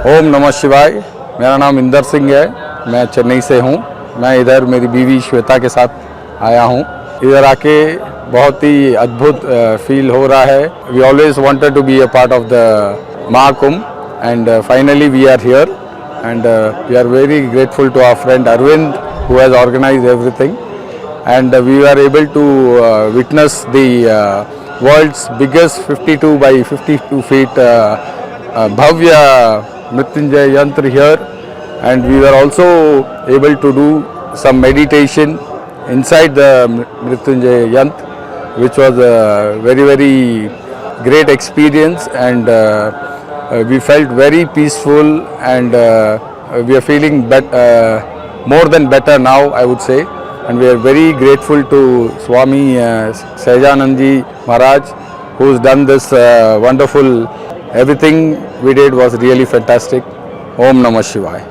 ओम नमः शिवाय। मेरा नाम इंदर सिंह है, मैं चेन्नई से हूँ। मैं इधर मेरी बीवी श्वेता के साथ आया हूँ। इधर आके बहुत ही अद्भुत फील हो रहा है। We always wanted to be a part of the Mahakumbh and finally we are here and we are very grateful to our friend Arvind who has organized everything, and we were able to witness the world's biggest 52 by 52 feet Bhavya Mrityunjay Yantra here, and we were also able to do some meditation inside the Mrityunjay Yantra, which was a very great experience, and we felt very peaceful, and we are feeling more than better now, I would say, and we are very grateful to Swami Sahajanandji Maharaj, who's done this wonderful. Everything we did was really fantastic. Om Namah Shivaya.